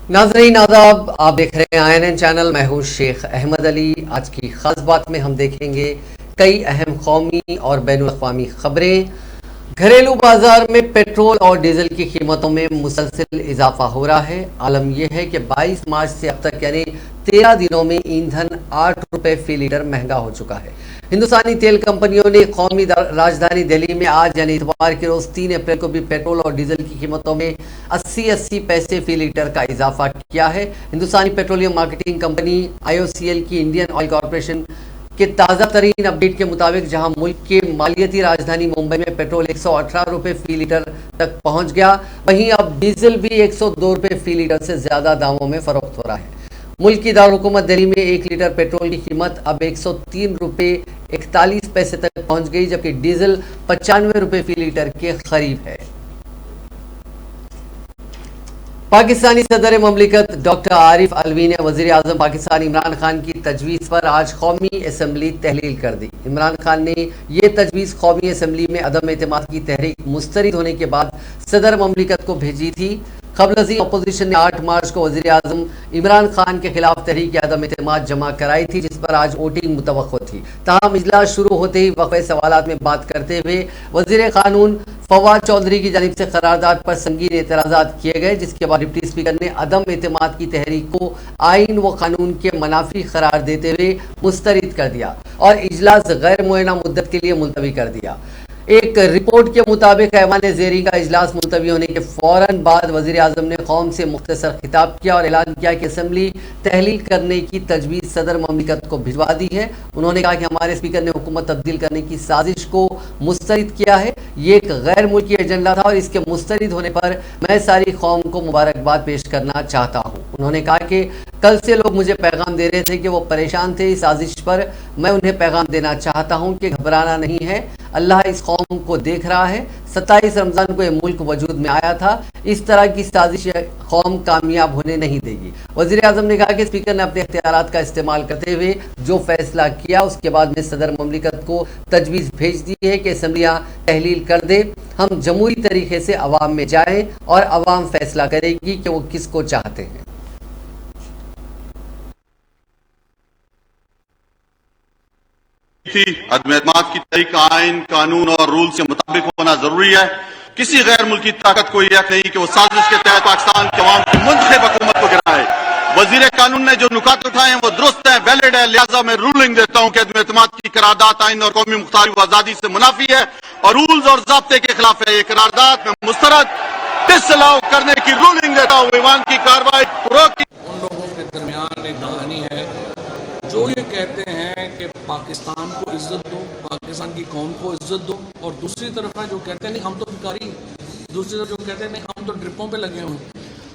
नाज़रीन आदाब, आप देख रहे हैं INN चैनल। मैं हूं शेख अहमद अली। आज की खास बात में हम देखेंगे कई अहम कौमी और बैनुल अक़वामी खबरें। घरेलू बाजार में पेट्रोल और डीजल की कीमतों में मुसलसल इजाफा हो रहा है। आलम यह है कि 22 मार्च से अब तक यानी 13 दिनों में ईंधन 8 रुपये फी लीटर महंगा हो चुका है। हिंदुस्तानी तेल कंपनियों ने कौमी राजधानी दिल्ली में आज यानी इतवार के रोज 3 अप्रैल को भी पेट्रोल और डीजल की कीमतों में 80 पैसे फी लीटर का इजाफा किया है। हिंदुस्तानी पेट्रोलियम मार्केटिंग कंपनी IOCL की इंडियन ऑयल कॉरपोरेशन के ताज़ा तरीन अपडेट के मुताबिक जहां मुल्क के मालियती राजधानी मुंबई में पेट्रोल 118 रुपये फी लीटर तक पहुंच गया, वहीं अब डीजल भी 102 रुपये फी लीटर से ज्यादा दामों में फरोख्त हो रहा है। मुल्क की दारुलहुकूमत दिल्ली में 1 लीटर पेट्रोल की कीमत अब 103 रुपये 41 पैसे तक पहुंच गई, जबकि डीजल 95 रुपये फी लीटर के करीब है। पाकिस्तानी सदर ममलिकत डॉक्टर आरिफ अलवी ने वज़ीर आज़म पाकिस्तान इमरान खान की तजवीज़ पर आज कौमी असम्बली तहलील कर दी। इमरान खान ने यह तजवीज़ कौमी असम्बली में अदम एतमाद की तहरीक मुस्तरद होने के बाद सदर ममलिकत को भेजी थी। क़ब्ल अपोजिशन ने 8 मार्च को वज़ीर आज़म इमरान खान के खिलाफ तहरीक अदम एतमाद जमा कराई थी, जिस पर आज वोटिंग मुतवक्को थी। ताहम इजलास शुरू होते ही वक़फ़े सवालात में बात करते हुए वज़ीर क़ानून फवाद चौधरी की जानिब से करारदाद पर संगीन एतराज़ात किए गए, जिसके बाद डिप्टी स्पीकर ने अदम एतमाद की तहरीक को आइन व कानून के मुनाफी करार देते हुए मुस्तरद कर दिया और इजलास गैर मुअय्यना मुद्दत के लिए मुलतवी कर दिया। एक रिपोर्ट के मुताबिक ऐवान ज़ेरी का इजलास मुलतवी होने के फ़ौरन बाद वज़ीर आज़म ने कौम से मुख्तसर खिताब किया और ऐलान किया कि असम्बली तहलील करने की तजवीज़ सदर ममलिकत को भिजवा दी है। उन्होंने कहा कि हमारे स्पीकर ने हुकूमत तब्दील करने की साजिश को मुस्तरद किया है। ये एक गैर मुल्की एजेंडा था और इसके मुस्तरद होने पर मैं सारी कौम को मुबारकबाद पेश करना चाहता हूँ। उन्होंने कहा कि कल से लोग मुझे पैगाम दे रहे थे कि वो परेशान थे इस साजिश पर। मैं उन्हें पैगाम देना चाहता हूँ कि घबराना नहीं है, अल्लाह इस कौम को देख रहा है। 27 रमज़ान को यह मुल्क वजूद में आया था, इस तरह की साजिश कौम कामयाब होने नहीं देगी। वज़ीर आज़म ने कहा कि स्पीकर ने अपने इख्तियारात का इस्तेमाल करते हुए जो फैसला किया उसके बाद में सदर ममलिकत को तजवीज़ भेज दी है कि असम्बलियाँ तहलील कर दे। हम जमहूरी तरीके से अवाम में जाएँ और अवाम फैसला करेगी कि वो किसको चाहते हैं। अदम एतमाद की तहरीक आइन कानून और रूल के मुताबिक होना जरूरी है। किसी गैर मुल्की ताकत को यह नहीं कि वो साजिश के तहत पाकिस्तान के अवाम की मुंतखब हुकूमत को गिराए। वजीर कानून ने जो नुकात उठाए हैं वो दुरुस्त है, वैलिड है। लिहाजा मैं रूलिंग देता हूं कि अदम एतमाद की करारदाद आइन और कौमी मुख्तारी व आजादी से मुनाफी है और रूल्स और ज़ाब्ते के खिलाफ है। ये करारदाद में मुस्तरद डिसअलाउ करने की रूलिंग देता हूं। ईवान की कार्रवाई उन लोगों के दरमियान एक कहानी है जो ये कहते हैं कि पाकिस्तान को इज्जत दो, पाकिस्तान की कौम को इज्जत दो, और दूसरी तरफ है जो कहते हैं नहीं हम तो भिखारी, दूसरी तरफ जो कहते हैं नहीं हम तो ड्रिपों पे लगे हुए।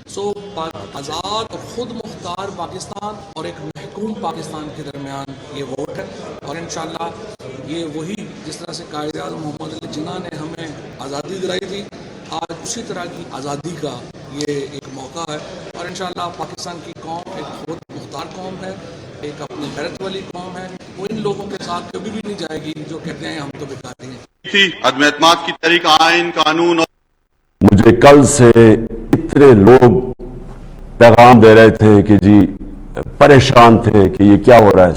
सो आज़ाद और ख़ुद मुख्तार पाकिस्तान और एक महकूम पाकिस्तान के दरमियान ये वोट है और इंशाअल्लाह ये वही जिस तरह से कायद आज़म मोहम्मद अली जिन्ना ने हमें आज़ादी दिलाई थी, आज उसी तरह की आज़ादी का ये एक मौका है और इंशाअल्लाह पाकिस्तान की कौम एक खुद मुख्तार कौम है, एक अपनी गैरत वाली कौम है। वो इन लोगों के साथ कभी भी नहीं जाएगी जो कहते हैं हम तो भिखारी हैं। अदम एतमाद की तहरीक आइन कानून और मुझे कल से इतने लोग पैगाम दे रहे थे कि जी परेशान थे कि ये क्या हो रहा है।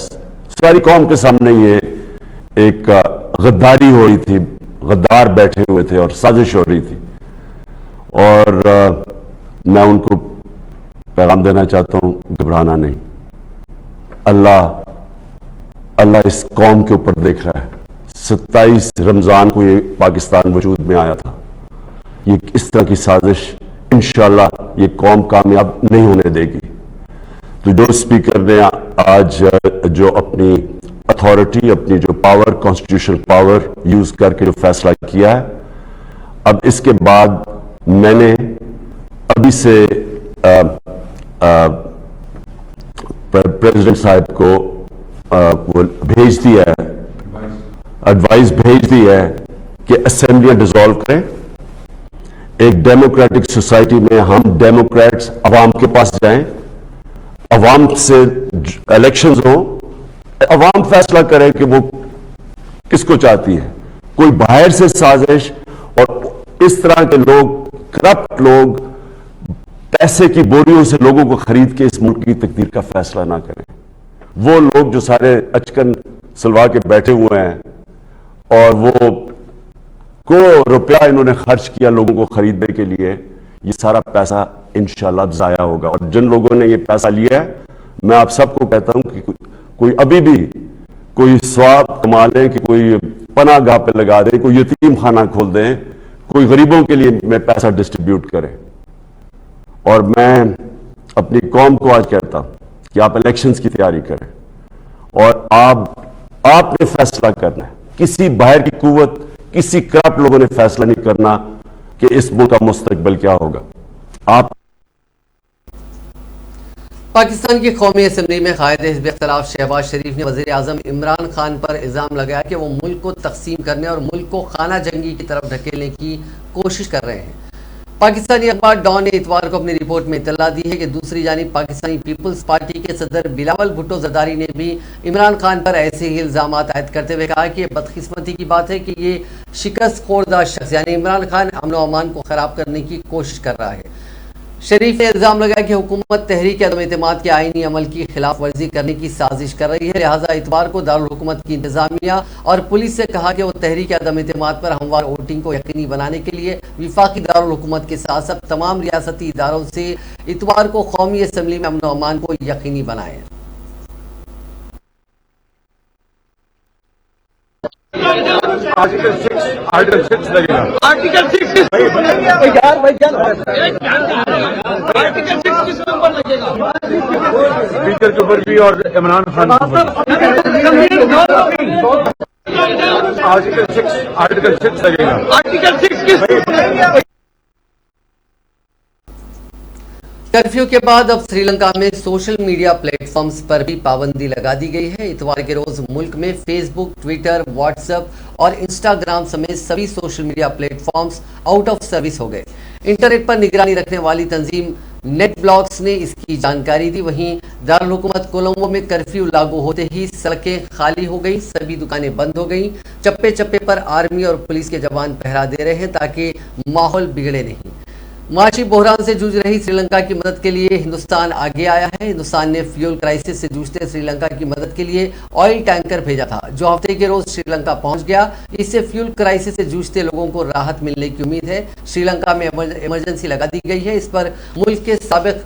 सारी कौम के सामने ये एक गद्दारी हो रही थी, गद्दार बैठे हुए थे और साजिश हो रही थी और मैं उनको पैगाम देना चाहता हूं, घबराना नहीं। अल्लाह इस कौम के ऊपर देख रहा है। 27 रमज़ान को ये पाकिस्तान वजूद में आया था। ये इस तरह की साजिश इंशाअल्लाह ये कौम कामयाब नहीं होने देगी। तो जो स्पीकर ने आज जो अपनी अथॉरिटी, अपनी जो पावर, कॉन्स्टिट्यूशनल पावर यूज करके जो फैसला किया है, अब इसके बाद मैंने अभी से प्रेसिडेंट साहब को वो भेज दिया है, एडवाइस भेज दी है कि असेंबलियां डिसॉल्व करें। एक डेमोक्रेटिक सोसाइटी में हम डेमोक्रेट्स अवाम के पास जाएं, अवाम से इलेक्शंस हो, अवाम फैसला करे कि वो किसको चाहती है। कोई बाहर से साजिश और इस तरह के लोग, करप्ट लोग, ऐसे की बोरियों से लोगों को खरीद के इस मुल्क की तकदीर का फैसला ना करें। वो लोग जो सारे अचकन सलवा के बैठे हुए हैं और वो को रुपया इन्होंने खर्च किया लोगों को खरीदने के लिए, ये सारा पैसा इंशाल्लाह जाया होगा। और जिन लोगों ने ये पैसा लिया है, मैं आप सबको कहता हूं कि कोई अभी भी कोई स्वाब कमा लें, कि कोई पनागाह पे लगा दें, कोई यतीम खाना खोल दें, कोई गरीबों के लिए मैं पैसा डिस्ट्रीब्यूट करें। और मैं अपनी कौम को आज कहता हूं कि आप इलेक्शंस की तैयारी करें और आपने फैसला करना है। किसी बाहर की कुव्वत, किसी करप्ट लोगों ने फैसला नहीं करना कि इस मुल्क का मुस्तकबिल क्या होगा। आप पाकिस्तान की कौमी असम्बली में कायद हिज़्ब इख्तिलाफ शहबाज शरीफ ने वज़ीर आज़म इमरान खान पर इल्ज़ाम लगाया कि वो मुल्क को तकसीम करने और मुल्क को खाना जंगी की तरफ धकेलने की कोशिश कर रहे हैं। पाकिस्तानी अखबार डॉन ने इतवार को अपनी रिपोर्ट में इत्तला दी है कि दूसरी जानिब पाकिस्तानी पीपल्स पार्टी के सदर बिलावल भुट्टो जरदारी ने भी इमरान खान पर ऐसे ही इल्ज़ाम आयद करते हुए कहा कि बदकिस्मती की बात है कि ये शिकस्त खोरदा शख्स यानी इमरान खान अमन व अमान को ख़राब करने की कोशिश कर रहा है। शरीफ ने इल्ज़ाम लगाया कि हुकूमत तहरीक अदम एतमाद के आईनी अमल की खिलाफ वर्जी करने की साजिश कर रही है, लिहाजा इतवार को दारुल हुकूमत की इंतजामिया और पुलिस से कहा कि वो तहरीक अदम एतमाद पर हमवार वोटिंग को यकीनी बनाने के लिए विफाकी दारुल हुकूमत के साथ साथ तमाम रियासती इदारों से इतवार को कौमी असम्बली में अमन व अमान को यकीनी बनाए। आर्टिकल 6 लगेगा। आर्टिकल 6 किस ऊपर लगेगा? स्पीकर के ऊपर भी और इमरान खान के ऊपर। आर्टिकल 6 लगेगा। आर्टिकल 6 किस? कर्फ्यू के बाद अब श्रीलंका में सोशल मीडिया प्लेटफॉर्म्स पर भी पाबंदी लगा दी गई है। इतवार के रोज मुल्क में फेसबुक, ट्विटर, व्हाट्सएप और इंस्टाग्राम समेत सभी social media platforms out of service हो गए। इंटरनेट पर निगरानी रखने वाली तंजीम नेट ब्लॉक्स ने इसकी जानकारी दी। वहीं दारुल हुकूमत कोलंबो में कर्फ्यू लागू होते ही सड़कें खाली हो गई, सभी दुकानें बंद हो गई। चप्पे चप्पे पर आर्मी और पुलिस के जवान पहरा दे रहे हैं ताकि माहौल बिगड़े नहीं। माशी बहरान से जूझ रही श्रीलंका की मदद के लिए हिंदुस्तान आगे आया है। हिंदुस्तान ने फ्यूल क्राइसिस से जूझते श्रीलंका की मदद के लिए ऑयल टैंकर भेजा था, जो हफ्ते के रोज श्रीलंका पहुंच गया। इससे फ्यूल क्राइसिस से जूझते लोगों को राहत मिलने की उम्मीद है। श्रीलंका में इमरजेंसी लगा दी गई है। इस पर मुल्क के साबिक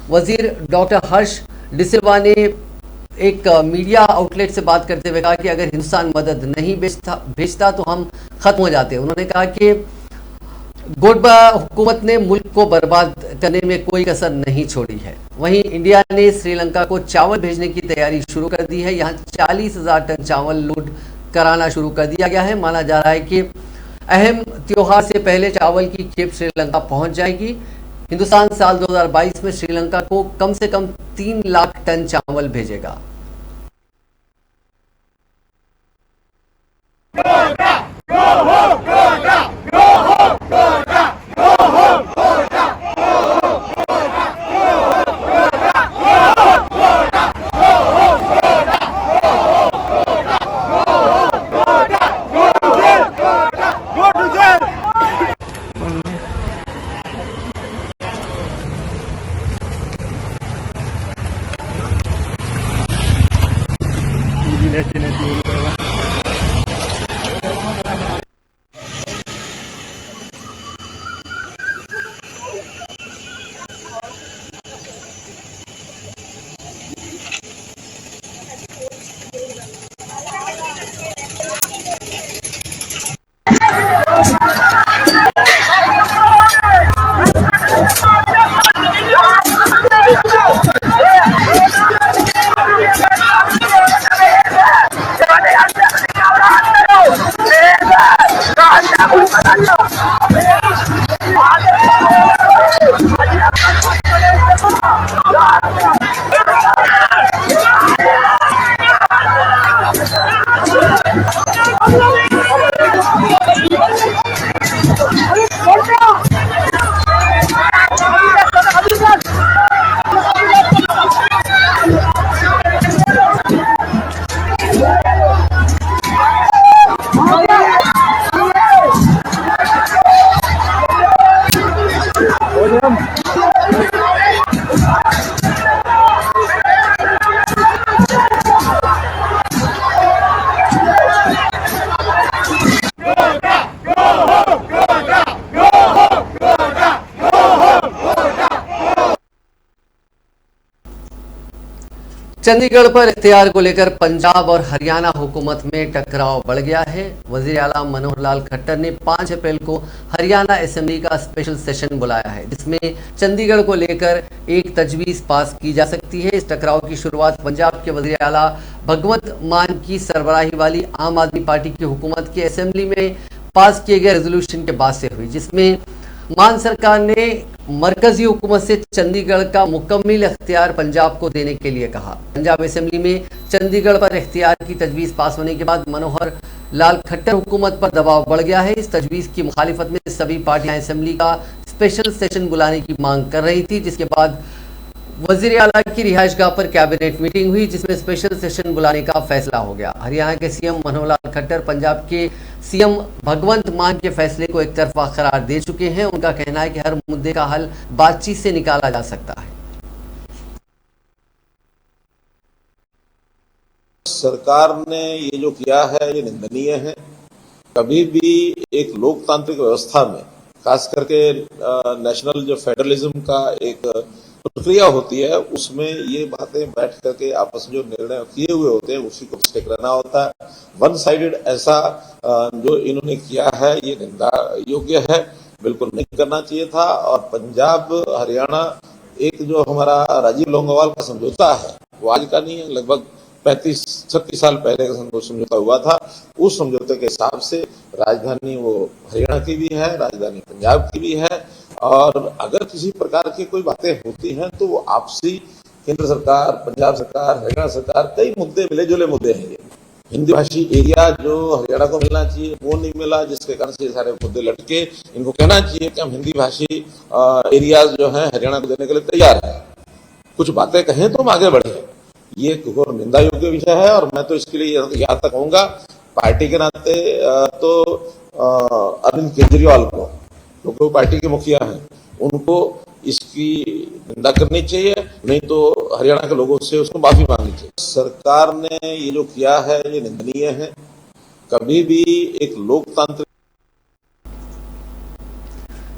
वजीर डॉक्टर हर्ष डिसिल्वा ने एक मीडिया आउटलेट से बात करते हुए कहा कि अगर हिंदुस्तान मदद नहीं भेजता तो हम खत्म हो जाते। उन्होंने कहा कि गोडबा हुकूमत ने मुल्क को बर्बाद करने में कोई कसर नहीं छोड़ी है। वहीं इंडिया ने श्रीलंका को चावल भेजने की तैयारी शुरू कर दी है। यहाँ 40,000 टन चावल लोड कराना शुरू कर दिया गया है। माना जा रहा है कि अहम त्योहार से पहले चावल की खेप श्रीलंका पहुंच जाएगी। हिंदुस्तान साल 2022 में श्रीलंका को कम से कम 3 लाख टन चावल भेजेगा। चंडीगढ़ पर इख्तियार को लेकर पंजाब और हरियाणा हुकूमत में टकराव बढ़ गया है। वजीर आला मनोहर लाल खट्टर ने 5 अप्रैल को हरियाणा असेंबली का स्पेशल सेशन बुलाया है, जिसमें चंडीगढ़ को लेकर एक तजवीज़ पास की जा सकती है। इस टकराव की शुरुआत पंजाब के वजीर आला भगवंत मान की सरबराही वाली आम आदमी पार्टी की हुकूमत के असेंबली में पास किए गए रेजोल्यूशन के बाद से हुई, जिसमें मान सरकार ने मरकजी हुकूमत से चंडीगढ़ का मुकम्मल इख्तियार पंजाब को देने के लिए कहा। पंजाब असेंबली में चंडीगढ़ पर इख्तियार की तजवीज़ पास होने के बाद मनोहर लाल खट्टर हुकूमत पर दबाव बढ़ गया है। इस तजवीज़ की मुखालिफत में सभी पार्टियां असेंबली का स्पेशल सेशन बुलाने की मांग कर रही थी, जिसके बाद वजीर आला की रिहाइशगाह पर कैबिनेट मीटिंग हुई, जिसमें स्पेशल सेशन बुलाने का फैसला हो गया। हरियाणा के सीएम मनोहर लाल खट्टर पंजाब के सीएम भगवंत मान के फैसले को एक तरफा करार दे चुके हैं। उनका कहना है कि हर मुद्दे का हल बातचीत से निकाला जा सकता है। सरकार ने ये जो किया है ये निंदनीय है। कभी भी एक लोकतांत्रिक व्यवस्था में, खास करके नेशनल जो फेडरलिज्म का एक प्रक्रिया होती है, उसमें ये बातें बैठ करके आपस में जो निर्णय किए हुए होते हैं उसी को स्टेक रहना होता है। वन साइडेड ऐसा जो इन्होंने किया है ये निंदा योग्य है, बिल्कुल नहीं करना चाहिए था। और पंजाब हरियाणा एक जो हमारा राजीव लोंगोवाल का समझौता है वो आज का नहीं है, लगभग 35-36 साल पहले का समझौता हुआ था। उस समझौते के हिसाब से राजधानी वो हरियाणा की भी है, राजधानी पंजाब की भी है। और अगर किसी प्रकार की कोई बातें होती हैं तो वो आपसी केंद्र सरकार, पंजाब सरकार, हरियाणा सरकार, कई मुद्दे मिले जुले मुद्दे हैं। ये हिंदी भाषी एरिया जो हरियाणा को मिलना चाहिए वो नहीं मिला, जिसके कारण से सारे मुद्दे लटके। इनको कहना चाहिए कि हम हिंदी भाषी एरियाज जो हैं हरियाणा को देने के लिए तैयार हैं। कुछ बातें कहें तो हम आगे बढ़े, ये घोर निंदा योग्य विषय है। और मैं तो इसके लिए यहाँ तक कहूंगा, पार्टी के नाते तो अरविंद केजरीवाल को, क्योंकि वो पार्टी के मुखिया हैं, उनको इसकी निंदा करनी चाहिए, नहीं तो हरियाणा के लोगों से उसको माफी मांगनी चाहिए। सरकार ने ये जो किया है ये निंदनीय है। कभी भी एक लोकतांत्रिक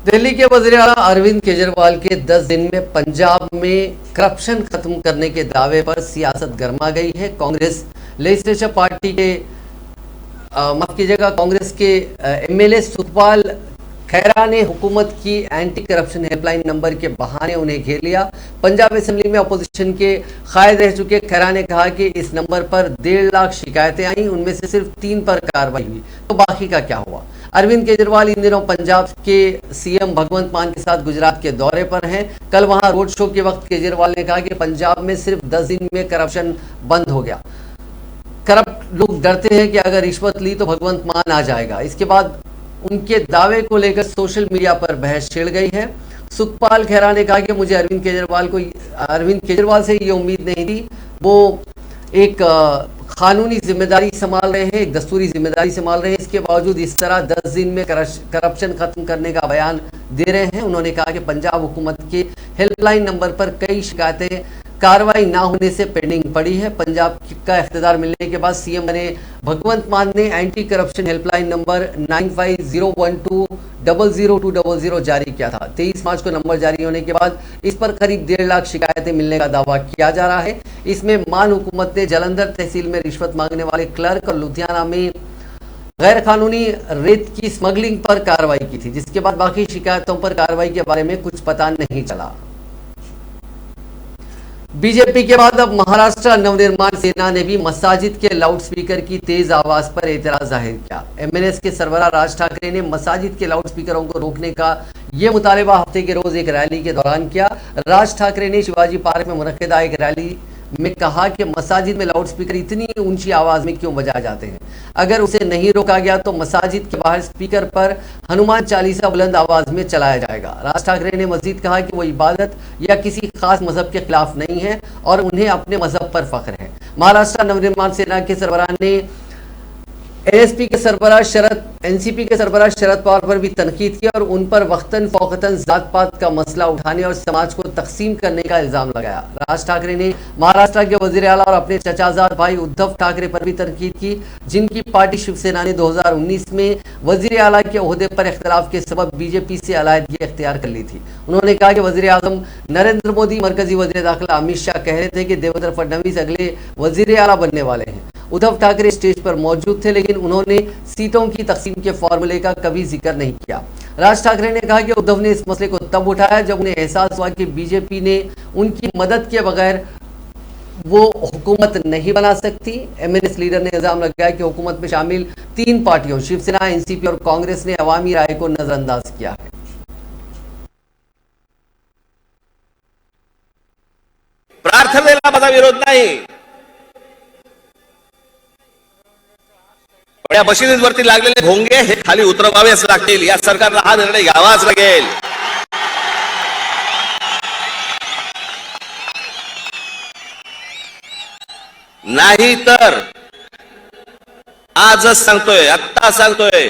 दिल्ली के वज़ीर आला अरविंद केजरीवाल के 10 दिन में पंजाब में करप्शन खत्म करने के दावे पर सियासत गर्मा गई है। कांग्रेस लेजिस्लेचर पार्टी के माफ कीजिएगा कांग्रेस के एमएलए सुखपाल खैरा ने हुकूमत की एंटी करप्शन हेल्पलाइन नंबर के बहाने उन्हें घेर लिया। पंजाब असेंबली में अपोजिशन के कायद रह चुके खैरा ने कहा कि इस नंबर पर 1.5 लाख शिकायतें आई, उनमें से सिर्फ 3 पर कार्रवाई हुई, तो बाकी का क्या हुआ। अरविंद केजरीवाल इन दिनों पंजाब के सीएम भगवंत मान के साथ गुजरात के दौरे पर हैं। कल वहां रोड शो के वक्त केजरीवाल ने कहा कि पंजाब में सिर्फ 10 दिन में करप्शन बंद हो गया। करप्ट लोग डरते हैं कि अगर रिश्वत ली तो भगवंत मान आ जाएगा। इसके बाद उनके दावे को लेकर सोशल मीडिया पर बहस छिड़ गई है। सुखपाल खैरा ने कहा कि मुझे अरविंद केजरीवाल से ये उम्मीद नहीं थी। वो एक कानूनी जिम्मेदारी संभाल रहे हैं, एक दस्तूरी जिम्मेदारी संभाल रहे हैं, इसके बावजूद इस तरह 10 दिन में करप्शन खत्म करने का बयान दे रहे हैं। उन्होंने कहा कि पंजाब हुकूमत के हेल्पलाइन नंबर पर कई शिकायतें कार्रवाई ना होने से पेंडिंग पड़ी है। पंजाब का इख्तियार मिलने के बाद सीएम बने भगवंत मान ने एंटी करप्शन हेल्पलाइन नंबर 9501200200 जारी किया था। 23 मार्च को नंबर जारी होने के बाद इस पर करीब 1.5 लाख शिकायतें मिलने का दावा किया जा रहा है। इसमें मान हुकूमत ने जालंधर तहसील में रिश्वत मांगने वाले क्लर्क और लुधियाना में गैर कानूनी रेत की स्मगलिंग पर कार्रवाई की थी, जिसके बाद बाकी शिकायतों पर कार्रवाई के बारे में कुछ पता नहीं चला। बीजेपी के बाद अब महाराष्ट्र नवनिर्माण सेना ने भी मसाजिद के लाउडस्पीकर की तेज आवाज पर एतराज जाहिर किया। एमएनएस के सरबराह राज ठाकरे ने मसाजिद के लाउडस्पीकरों को रोकने का ये मुतालबा हफ्ते के रोज एक रैली के दौरान किया। राज ठाकरे ने शिवाजी पार्क में मुनक्किदा एक रैली में कहा कि मसाजिद में लाउडस्पीकर इतनी ऊंची आवाज में क्यों बजाए जाते हैं। अगर उसे नहीं रोका गया तो मसाजिद के बाहर स्पीकर पर हनुमान चालीसा बुलंद आवाज में चलाया जाएगा। राज ठाकरे ने मजीद कहा कि वो इबादत या किसी खास मजहब के खिलाफ नहीं है और उन्हें अपने मजहब पर फख्र है। महाराष्ट्र नवनिर्माण सेना के सरबराह ने एनसीपी के सरबराह शरद पवार पर भी तनकीद की और उन पर वक्तन फौकतन जात पात का मसला उठाने और समाज को तकसीम करने का इल्जाम लगाया। राज ठाकरे ने महाराष्ट्र के वजीर आला और अपने चचाजाद भाई उद्धव ठाकरे पर भी तनकीद की, जिनकी पार्टी शिवसेना ने 2019 में वजीर आला के ओहदे पर इख्तिलाफ के सबब बीजेपी से अलायदगी इख्तियार कर ली थी। उन्होंने कहा कि वजीर आजम नरेंद्र मोदी, मरकजी वजीर दाखिला अमित शाह कह रहे थे कि देवेंद्र फडणवीस अगले वजीर आला बनने वाले हैं। उद्धव ठाकरे स्टेज पर मौजूद थे, लेकिन उन्होंने सीटों की तकसीम के फॉर्मूले का कभी जिक्र नहीं किया। राज ठाकरे ने कहा कि उद्धव ने इस मसले को तब उठाया जब उन्हें एहसास हुआ कि बीजेपी ने उनकी मदद के बगैर वो हुकूमत नहीं बना सकती। एमएनएस लीडर ने इल्जाम लगाया कि हुकूमत में शामिल 3 पार्टियों शिवसेना, एनसीपी और कांग्रेस ने अवामी राय को नजरअंदाज किया है। प्रार्थनेला माझा विरोध नाही, पण या मशिदींवरती लागलेले भोंगे हे खाली उतरवावेच लागतील। या सरकारला हा निर्णय घ्यावाच लागेल। नाही तर आजच सांगतोय, आत्ता सांगतोय,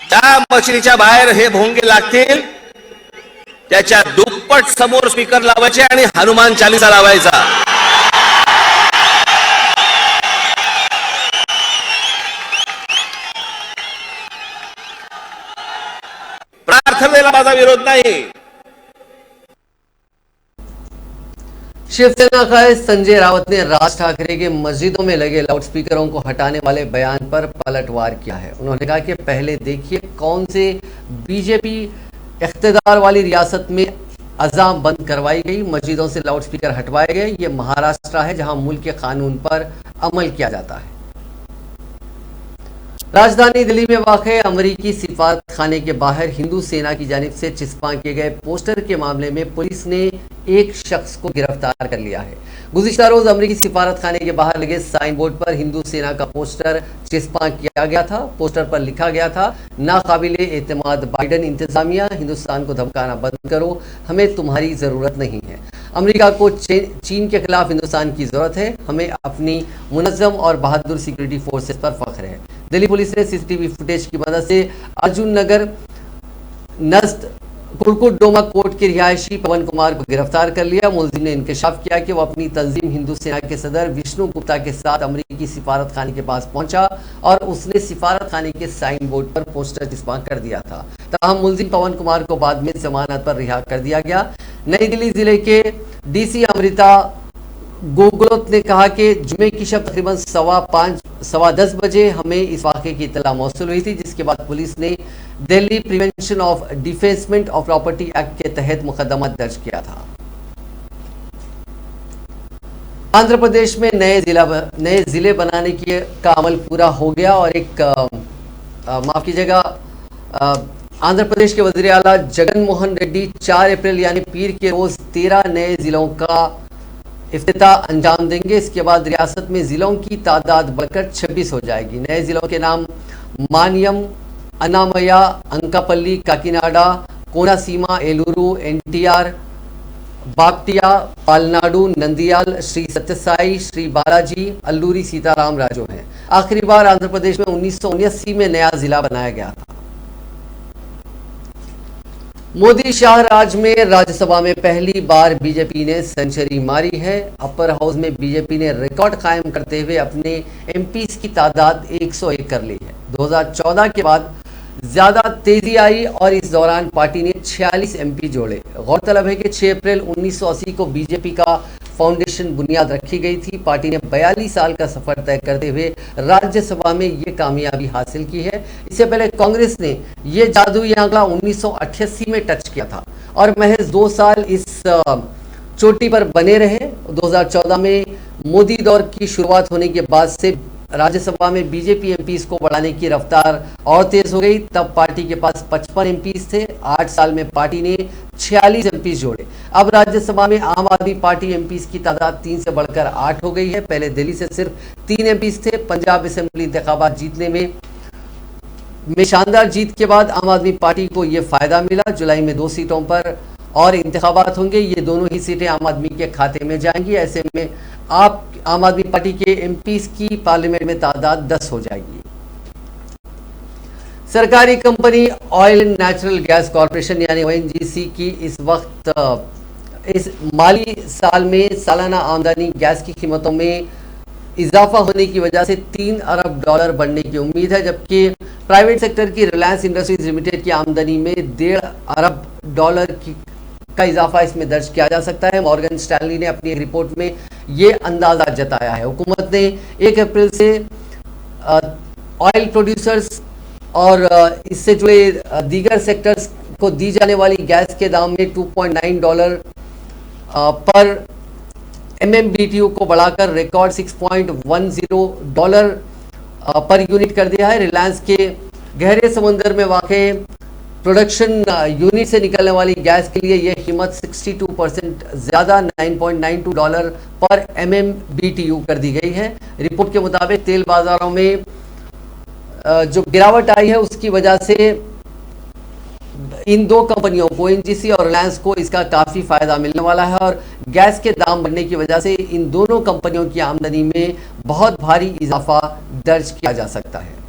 ज्या मशिदीच्या बाहेर हे भोंगे लागतील त्याच्या दुप्पट समोर स्पीकर लावायचे आणि हनुमान चालीसा लावायचा। प्रार्थनेला माझा विरोध नाही। शिवसेना का संजय रावत ने राज ठाकरे के मस्जिदों में लगे लाउडस्पीकरों को हटाने वाले बयान पर पलटवार किया है। उन्होंने कहा कि पहले देखिए कौन से बीजेपी इख्तिदार वाली रियासत में अजाम बंद करवाई गई, मस्जिदों से लाउडस्पीकर हटवाए गए। ये महाराष्ट्र है जहां मुल्क के कानून पर अमल किया जाता है। राजधानी दिल्ली में वाक़े अमरीकी सिफारत खाने के बाहर हिंदू सेना की जानिब से चिस्पा किए गए पोस्टर के मामले में पुलिस ने एक शख्स को गिरफ्तार कर लिया है। गुज़िश्ता रोज अमरीकी सिफारत खाने के बाहर लगे साइन बोर्ड पर हिंदू सेना का पोस्टर चिस्पा किया गया था। पोस्टर पर लिखा गया था, नाकाबिले एतमाद बाइडन इंतजामिया, हिंदुस्तान को धमकाना बंद करो, हमें तुम्हारी ज़रूरत नहीं है। अमेरिका को चीन के खिलाफ हिंदुस्तान की ज़रूरत है, हमें अपनी मुनज़्ज़म और बहादुर सिक्योरिटी फोर्सेस पर फख्र है। दिल्ली पुलिस ने सीसीटीवी फुटेज की मदद से अर्जुन नगर नज़द कुड़कुट डोमा कोर्ट के रिहायशी पवन कुमार को गिरफ्तार कर लिया। मुलजिम ने इंकशाफ किया कि वो अपनी तंजीम हिंदू सेना के सदर विष्णु गुप्ता के साथ अमरीकी सिफारत खाने के पास पहुंचा और उसने सिफारत खाने के साइन बोर्ड पर पोस्टर चिपका कर दिया था। तमाम मुलजिम पवन कुमार को बाद में जमानत पर रिहा कर दिया गया। नई दिल्ली जिले के डीसी अमृता गोगलोत ने कहा कि जुमे की शब तकरीबन 10:15 बजे हमें इस वाक़े की इत्तला मौसूल हुई थी, जिसके बाद पुलिस ने Delhi prevention of defacement of property act के तहत मुकदमा दर्ज किया था। आंध्र प्रदेश में नए जिले बनाने का अमल पूरा हो गया और एक माफ कीजिएगा, आंध्र प्रदेश के वज़ीर आला जगन मोहन रेड्डी 4 अप्रैल यानी पीर के रोज 13 नए जिलों का इफ्तिताह अंजाम देंगे। इसके बाद रियासत में जिलों की तादाद बढ़कर 26 हो जाएगी। नए जिलों के नाम मानियम, अनामया, अंकापल्ली, काकीनाडा, कोनासीमा, एलुरु, एनटीआर, बापटिया, पालनाडु, नंदियाल, श्री सत्यसाई, श्री बालाजी, अल्लूरी सीताराम राजू हैं। आखिरी बार आंध्र प्रदेश में 1979 में नया जिला बनाया गया था। मोदी शाह राज में राज्यसभा में पहली बार बीजेपी ने सेंचुरी मारी है। अपर हाउस में बीजेपी ने रिकॉर्ड कायम करते हुए अपने एमपीज की तादाद 101 कर ली है। 2014 के बाद ज्यादा तेजी आई और इस दौरान पार्टी ने 46 एमपी जोड़े। गौरतलब है कि 6 अप्रैल 1980 को बीजेपी का फाउंडेशन बुनियाद रखी गई थी। पार्टी ने 42 साल का सफर तय करते हुए राज्यसभा में ये कामयाबी हासिल की है। इससे पहले कांग्रेस ने ये जादुई आंकड़ा 1988 में टच किया था और महज 2 साल इस चोटी पर बने रहे। 2014 में मोदी दौर की शुरुआत होने के बाद से राज्यसभा में बीजेपी एमपीज को बढ़ाने की रफ्तार और तेज हो गई। तब पार्टी के पास 55 एमपीज थे। 8 साल में पार्टी ने 46 एमपीज जोड़े। अब राज्यसभा में आम आदमी पार्टी एमपीज की तादाद 3 से बढ़कर 8 हो गई है। पहले दिल्ली से सिर्फ 3 एमपीज थे। पंजाब असेंबली इंतखाबात जीतने में शानदार जीत के बाद आम आदमी पार्टी को यह फायदा मिला। जुलाई में 2 सीटों पर और इंतखाबात होंगे, ये दोनों ही सीटें आम आदमी के खाते में जाएंगी। ऐसे में आप आम आदमी पार्टी के एमपीज की पार्लियामेंट में तादाद 10 हो जाएगी। सरकारी company oil and natural gas corporation यानी ओएनजीसी की इस वक्त इस माली साल में सालाना आमदनी गैस की कीमतों में इजाफा होने की वजह से $3 अरब बढ़ने की उम्मीद है, जबकि प्राइवेट सेक्टर की रिलायंस इंडस्ट्रीज लिमिटेड की आमदनी में $1.5 अरब का इजाफा इसमें दर्ज किया जा सकता है। मॉर्गन स्टैनली ने अपनी एक रिपोर्ट में ये अंदाजा जताया है। हुकूमत ने 1 अप्रैल से ऑयल प्रोड्यूसर्स और इससे जुड़े दीगर सेक्टर्स को दी जाने वाली गैस के दाम में $2.9 पर MMBTU को बढ़ाकर रिकॉर्ड $6.10 पर यूनिट कर दिया है। रिलायंस के गहरे समुद्र में वाक़ प्रोडक्शन यूनिट से निकलने वाली गैस के लिए यह कीमत 62% ज़्यादा $9.92 पर MMBTU कर दी गई है। रिपोर्ट के मुताबिक तेल बाजारों में जो गिरावट आई है उसकी वजह से इन दो कंपनियों को ओएनजीसी और रिलायंस को इसका काफ़ी फ़ायदा मिलने वाला है और गैस के दाम बढ़ने की वजह से इन दोनों कंपनियों की आमदनी में बहुत भारी इजाफा दर्ज किया जा सकता है।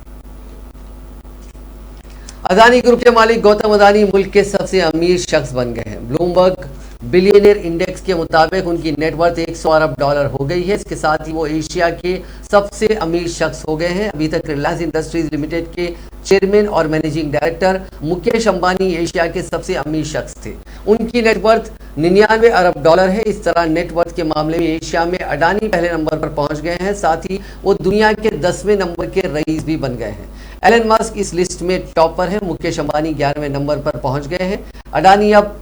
अदानी ग्रुप के मालिक गौतम अदानी मुल्क के सबसे अमीर शख्स बन गए हैं। ब्लूमबर्ग बिलियनियर इंडेक्स के मुताबिक उनकी नेटवर्थ $100 अरब हो गई है। इसके साथ ही वो एशिया के सबसे अमीर शख्स हो गए हैं। अभी तक रिलायंस इंडस्ट्रीज लिमिटेड के चेयरमैन और managing director Mukesh Ambani Asia के सबसे अमीर शख्स थे। उनकी नेटवर्थ $99 अरब है। इस तरह नेटवर्थ के मामले में एशिया में अडानी पहले नंबर पर पहुंच गए हैं, साथ ही वो दुनिया के 10वें नंबर के रईस भी बन गए हैं। एलन मस्क इस लिस्ट में टॉपर है। मुकेश अंबानी 11वें नंबर पर पहुंच गए हैं। अडानी अब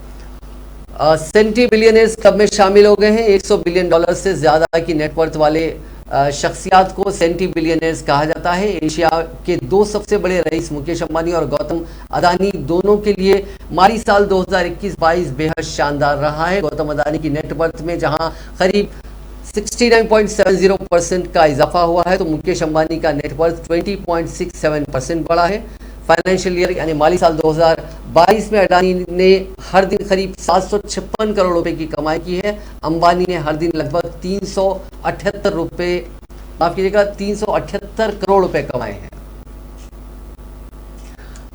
सेंटी बिलियनर्स क्लब में शामिल हो गए हैं। $100 बिलियन से ज्यादा की नेटवर्थ वाले शख्सियात को सेंटी बिलियनर्स कहा जाता है। एशिया के दो सबसे बड़े रईस मुकेश अंबानी और गौतम अदानी दोनों के लिए माली साल 2021-22 बेहद शानदार रहा है। गौतम अदानी की नेटवर्थ में जहां करीब 69.70% का इजाफा हुआ है तो मुकेश अंबानी का नेटवर्थ 20.67% बढ़ा है। फाइनेंशियल ईयर यानी माली साल 2022 में अडानी ने हर दिन करीब 756 करोड़ रुपए की कमाई की है। अंबानी ने हर दिन लगभग 378 करोड़ रुपए कमाए हैं।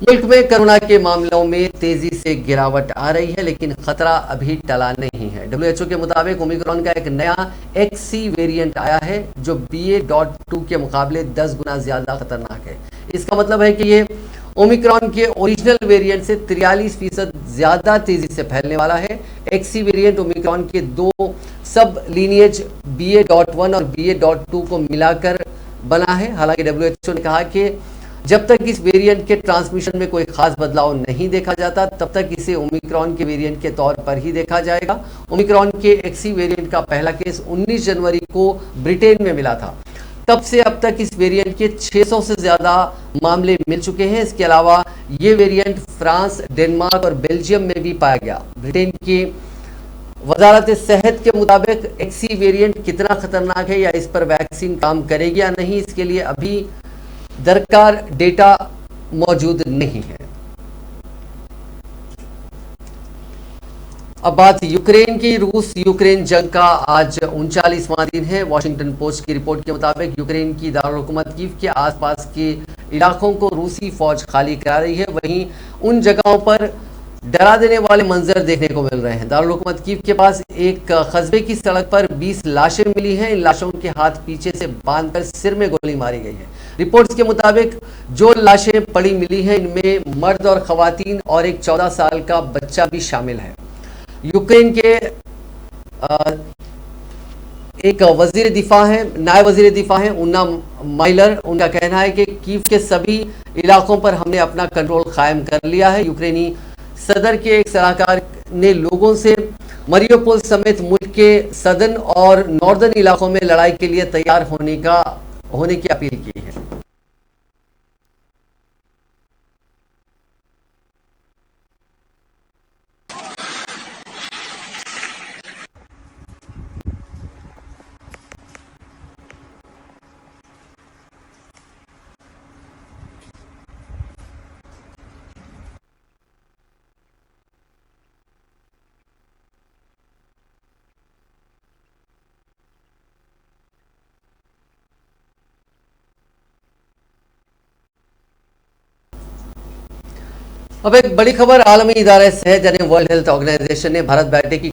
मुल्क में कोरोना के मामलों में तेजी से गिरावट आ रही है, लेकिन खतरा अभी टला नहीं है। WHO के मुताबिक ओमिक्रॉन का एक नया XC वेरिएंट आया है जो BA.2 के मुकाबले 10 गुना ज्यादा खतरनाक है। इसका मतलब है कि ये ओमिक्रॉन के ओरिजिनल वेरिएंट से 43% ज्यादा तेजी से फैलने वाला है। XC वेरिएंट ओमिक्रॉन के दो सब लीनिएज BA.1 और BA.2 को मिलाकर बना है। हालांकि WHO ने कहा कि जब तक इस वेरिएंट के ट्रांसमिशन में कोई खास बदलाव नहीं देखा जाता तब तक इसे ओमिक्रॉन के वेरिएंट के तौर पर ही देखा जाएगा। ओमिक्रॉन के XC वेरिएंट का पहला केस 19 जनवरी को ब्रिटेन में मिला था। तब से अब तक इस वेरिएंट के 600 से ज्यादा मामले मिल चुके हैं। इसके अलावा ये वेरिएंट फ्रांस, डेनमार्क और बेल्जियम में भी पाया गया। ब्रिटेन की वजारत सेहत के मुताबिक XC वेरिएंट कितना खतरनाक है या इस पर वैक्सीन काम करेगी या नहीं, इसके लिए अभी दरकार डेटा मौजूद नहीं है। अब बात यूक्रेन की। रूस यूक्रेन जंग का आज 39वां दिन है। वॉशिंगटन पोस्ट की रिपोर्ट के मुताबिक यूक्रेन की दारुल-हुकूमत कीव के आसपास के इलाकों को रूसी फौज खाली करा रही है। वहीं उन जगहों पर डरा देने वाले मंजर देखने को मिल रहे हैं। दारुल-हुकूमत कीव के पास एक कस्बे की सड़क पर 20 लाशें मिली हैं। इन लाशों के हाथ पीछे से बांधकर सिर में गोली मारी गई है। रिपोर्ट्स के मुताबिक जो लाशें पड़ी मिली हैं इनमें मर्द और खवातीन और एक 14 साल का बच्चा भी शामिल है। यूक्रेन के एक वजीर दिफा है, नायब वजीर दिफा है उन्ना माइलर, उनका कहना है कि कीव के सभी इलाकों पर हमने अपना कंट्रोल कायम कर लिया है। यूक्रेनी सदर के एक सलाहकार ने लोगों से मरियोपोल समेत मुल्क के सदर्न और नॉर्दर्न इलाकों में लड़ाई के लिए तैयार होने की अपील की है। अब एक बड़ी खबर, आलमी इदारे सेहत यानी वर्ल्ड हेल्थ ऑर्गेनाइजेशन ने भारत बायोटेक की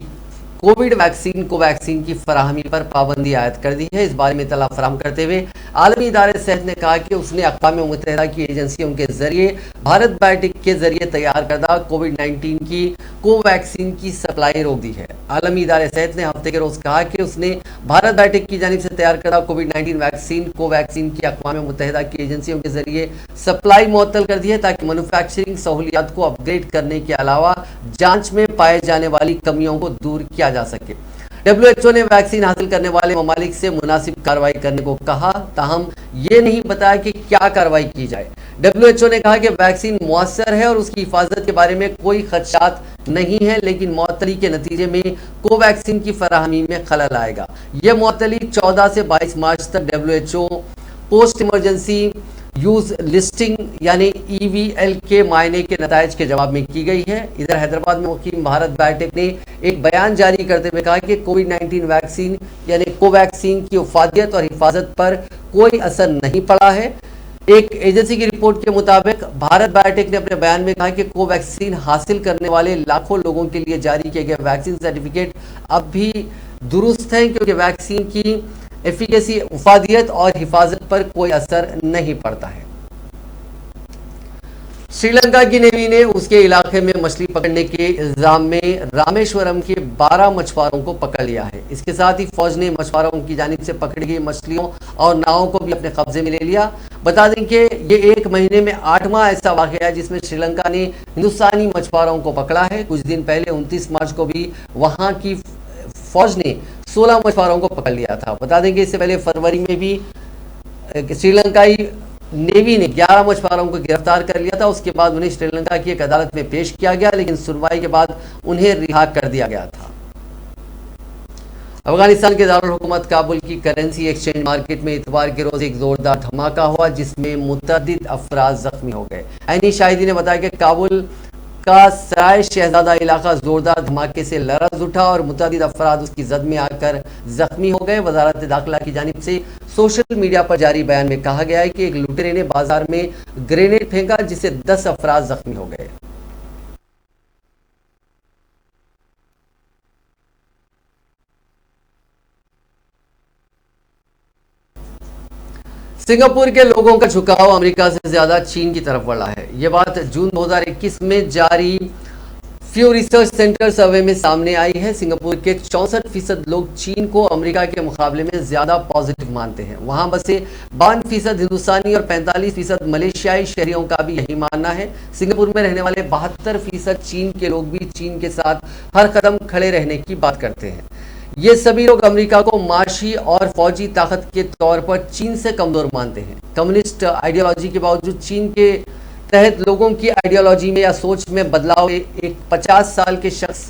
कोविड वैक्सीन कोवैक्सीन की फराहमी पर पाबंदी आयद कर दी है। इस बारे में इत्तला फराहम करते हुए आलमी इदारे सेहत ने कहा कि उसने अक़वाम मुत्तहिदा की एजेंसियों के जरिए भारत बायोटेक के जरिए तैयार करदा कोविड-19 की कोवैक्सीन की सप्लाई रोक दी है। आलमी इदारे सेहत ने हफ्ते के रोज कहा कि उसने भारत बायोटेक की जानिब से तैयार करदा कोविड-19 वैक्सीन कोवैक्सीन की अक़वाम मुत्तहिदा की एजेंसियों के जरिए सप्लाई मुअत्तल कर दी है ताकि मैन्युफैक्चरिंग सहूलियात को अपग्रेड करने के अलावा जांच में पाए जाने वाली कमियों को दूर किया जा सके। WHO ने वैक्सीन हासिल करने वाले ममालिक से मुनासिब कार्रवाई करने को कहा, ताहम ये नहीं बताया कि क्या कार्रवाई की जाए। WHO ने कहा कि वैक्सीन मुअस्सर है और उसकी हिफाजत के बारे में कोई खदशात नहीं है, लेकिन मुअत्तली के नतीजे में कोवैक्सीन की फराहमी में खलल आएगा। यह मुअत्तली 14 से 22 मार्च तक WHO post emergency use listing यानी EVL के मायने के नतायज के जवाब में की गई है। इधर हैदराबाद में मुकीम भारत बायोटेक ने एक बयान जारी करते हुए कहा कि कोविड-19 वैक्सीन यानी कोवैक्सीन की उफादियत और हिफाजत पर कोई असर नहीं पड़ा है। एक एजेंसी की रिपोर्ट के मुताबिक भारत बायोटेक ने अपने बयान में कहा कि कोवैक्सीन हासिल करने वाले लाखों लोगों के लिए जारी किए गए वैक्सीन सर्टिफिकेट अब भी दुरुस्त हैं, क्योंकि वैक्सीन की एफिकेसी, उफादियत और हिफाजत पर कोई असर नहीं पड़ता है। श्रीलंका की नेवी ने उसके इलाके में मछली पकड़ने के इल्जाम में रामेश्वरम के 12 मछुआरों को पकड़ लिया है। इसके साथ ही फौज ने मछुआरों की जानिब से पकड़ी गई मछलियों और नावों को भी अपने कब्जे में ले लिया। बता दें कि ये एक महीने में 8वां ऐसा वाक़या है जिसमें श्रीलंका ने हिंदुस्तानी मछुआरों को पकड़ा है। कुछ दिन पहले 29 मार्च को भी वहां की फौज ने 16 मछुआरों को पकड़ लिया था। बता दें कि इससे पहले फरवरी में भी श्रीलंकाई नेवी ने 11 मछुआरों को गिरफ्तार कर लिया था। उसके बाद उन्हें श्रीलंका की एक अदालत में पेश किया गया, लेकिन सुनवाई के बाद उन्हें रिहा कर दिया गया था। अफगानिस्तान के दारुल हुकूमत काबुल की करेंसी एक्सचेंज मार्केट में इतवार के रोज एक जोरदार धमाका हुआ, जिसमें मुतअद्दिद अफराद जख्मी हो गए। ऐनी शाहिदी ने बताया कि काबुल का सराय शहजादा इलाका जोरदार धमाके से लरज़ उठा और मुतअद्दिद अफराद उसकी जद में आकर जख्मी हो गए। वजारत दाखिला की जानिब से सोशल मीडिया पर जारी बयान में कहा गया है कि एक लुटेरे ने बाजार में ग्रेनेड फेंका, जिससे 10 अफराद जख्मी हो गए। सिंगापुर के लोगों का झुकाव अमेरिका से ज्यादा चीन की तरफ बढ़ा है। ये बात जून 2021 में जारी फ्यू रिसर्च सेंटर सर्वे में सामने आई है। सिंगापुर के 64% लोग चीन को अमेरिका के मुकाबले में ज्यादा पॉजिटिव मानते हैं। वहां बसे 52% हिंदुस्तानी और 45% मलेशियाई शहरियों का भी यही मानना है। सिंगापुर में रहने वाले 72% चीन के लोग भी चीन के साथ हर कदम खड़े रहने की बात करते हैं। ये सभी लोग अमेरिका को माशी और फौजी ताकत के तौर पर चीन से कमजोर मानते हैं। कम्युनिस्ट आइडियोलॉजी के बावजूद चीन के तहत लोगों की आइडियोलॉजी में या सोच में बदलाव एक 50 साल के शख्स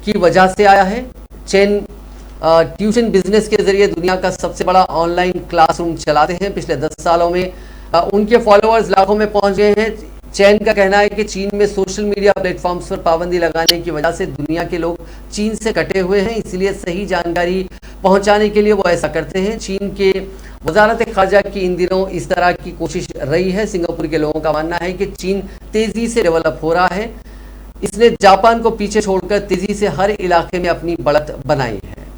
की वजह से आया है। चेन ट्यूशन बिजनेस के जरिए दुनिया का सबसे बड़ा ऑनलाइन क्लासरूम चलाते हैं। पिछले 10 सालों में उनके फॉलोअर्स लाखों में पहुंच गए हैं। चैन का कहना है कि चीन में सोशल मीडिया प्लेटफॉर्म्स पर पाबंदी लगाने की वजह से दुनिया के लोग चीन से कटे हुए हैं, इसलिए सही जानकारी पहुंचाने के लिए वो ऐसा करते हैं। चीन के वजारत खारजा की इन दिनों इस तरह की कोशिश रही है। सिंगापुर के लोगों का मानना है कि चीन तेजी से डेवलप हो रहा है। इसने जापान को पीछे छोड़कर तेजी से हर इलाके में अपनी बढ़त बनाई है।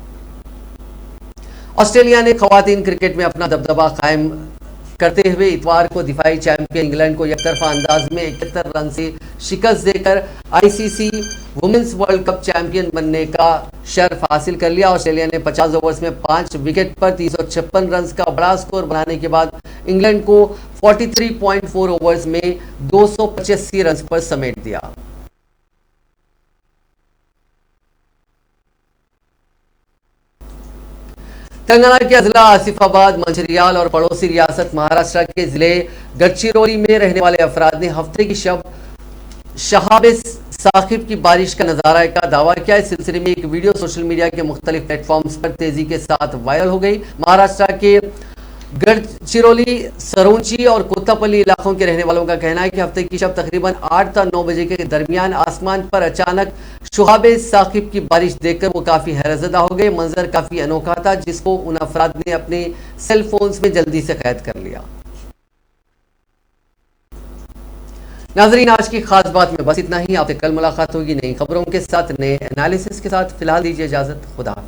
ऑस्ट्रेलिया ने खवातीन क्रिकेट में अपना दबदबा कायम करते हुए इतवार को दिफाई चैंपियन इंग्लैंड को एकतरफा अंदाज में 71 रन से शिकस्त देकर ICC women's world cup champion बनने का शर्फ हासिल कर लिया। ऑस्ट्रेलिया ने 50 ओवर्स में 5 विकेट पर 356 रन का बड़ा स्कोर बनाने के बाद इंग्लैंड को 43.4 ओवर्स में 285 रन पर समेट दिया। तेलंगाना के अजला आसिफाबाद, मंचिरियाल और पड़ोसी रियासत महाराष्ट्र के जिले गढ़चिरौली में रहने वाले अफराद ने हफ्ते की शब शहाब साकिब की बारिश का नजारा का दावा किया। इस सिलसिले में एक वीडियो सोशल मीडिया के मुख्तलिफ प्लेटफॉर्म्स पर तेजी के साथ वायरल हो गई। महाराष्ट्र के गढ़चिरौली, सरोंची और कोत्तापल्ली इलाकों के रहने वालों का कहना है कि हफ्ते की शब तकरीबन 8 से 9 बजे के दरमियान आसमान पर अचानक शुहाबे साकिब की बारिश देखकर वो काफ़ी हैरतज़दा हो गए। मंजर काफ़ी अनोखा था, जिसको उन अफराद ने अपने सेल फोन्स में जल्दी से कैद कर लिया। नाजरीन, आज की खास बात में बस इतना ही। आपसे कल मुलाकात होगी नई खबरों के साथ, नए एनालिसिस के साथ। फिलहाल दीजिए इजाजत। खुदा।